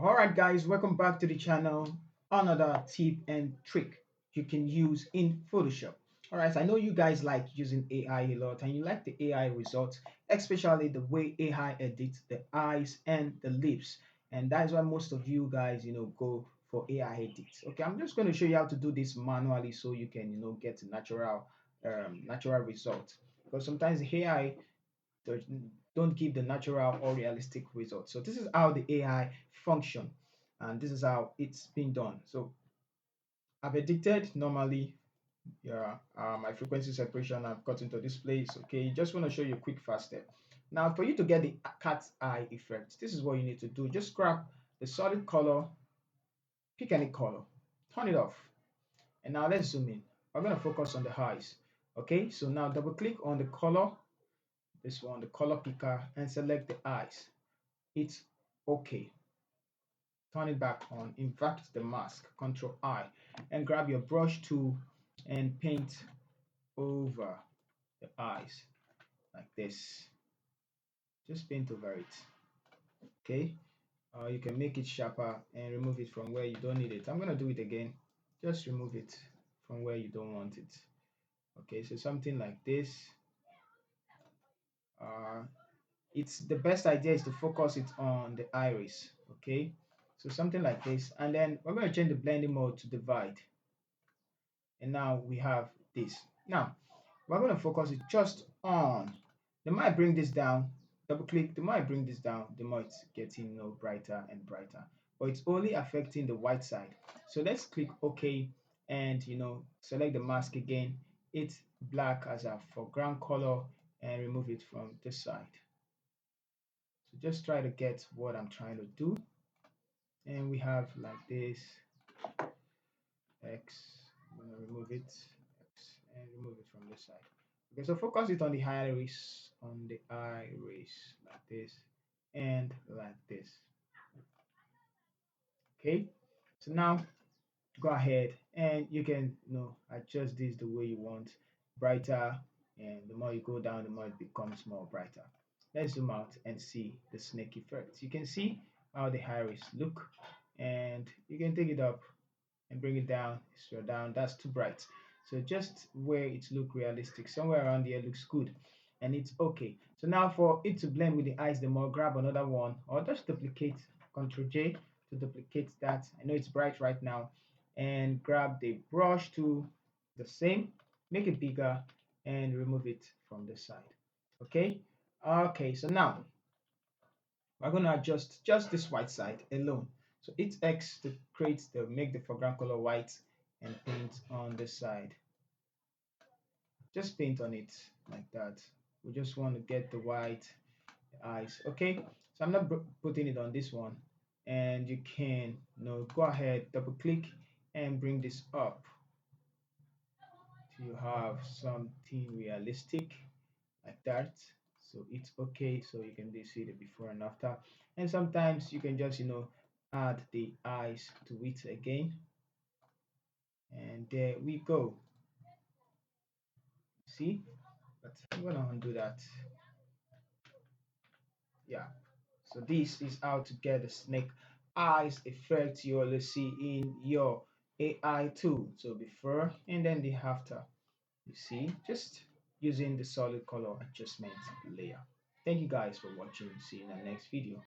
Alright guys, welcome back to the channel. Another tip and trick you can use in Photoshop. Alright, I know you guys like using AI a lot and you like the AI results, especially the way AI edits the eyes and the lips. And that is why most of you guys, go for AI edits. Okay, I'm just going to show you how to do this manually so you can, get natural result. Because sometimes AI does- don't give the natural or realistic results. So this is how the AI function, and this is how it's been done. So I've edited normally. Yeah, my frequency separation I've got into this place. Okay, just want to show you a quick fast step. Now, for you to get the cat's eye effect, this is what you need to do. Just grab the solid color, pick any color, turn it off, and now let's zoom in. We're going to focus on the eyes. Okay, so now double click on the color, this one, the color picker, and select the eyes. It's okay. Turn it back on, invert the mask, Control I, and grab your brush tool and paint over the eyes like this. Just paint over it. Okay. You can make it sharper and remove it from where you don't need it. I'm gonna do it again. Just remove it from where you don't want it. Okay, so something like this. Uh, it's the best idea is to focus it on the iris. Okay, so something like this, and then we're going to change the blending mode to divide, and now we have this. Now we're going to focus it just on, the more I bring this down, double click, the more I bring this down, the more it's getting brighter and brighter, but it's only affecting the white side. So let's click OK and select the mask again. It's black as a foreground color, and remove it from this side. So just try to get what I'm trying to do. And we have like this, X, I'm gonna remove it, X, and remove it from this side. Okay, so focus it on the iris, like this, and like this. Okay, so now go ahead and you can adjust this the way you want, brighter, and the more you go down, the more it becomes more brighter. Let's zoom out and see the snake effect. You can see how the iris look, and you can take it up and bring it down, scroll down. That's too bright. So just where it look realistic, somewhere around here looks good, and it's okay. So now for it to blend with the eyes the more, grab another one or just duplicate, Ctrl J to duplicate that. I know it's bright right now, and grab the brush to the same, make it bigger, and remove it from the side. Okay. Okay, so now we're going to adjust just this white side alone. So hit X to make the foreground color white, and paint on this side. Just paint on it like that. We just want to get the white eyes. Okay, so I'm not putting it on this one, and you can go ahead, double click, and bring this up till you have something realistic like that. So it's okay, so you can see the before and after. And sometimes you can just add the eyes to it again, and there we go. See, but I'm gonna undo that. Yeah, so this is how to get the snake eyes effect you always see in your AI tool. So before and then the after, you see, just using the solid color adjustment layer. Thank you guys for watching. See you in the next video.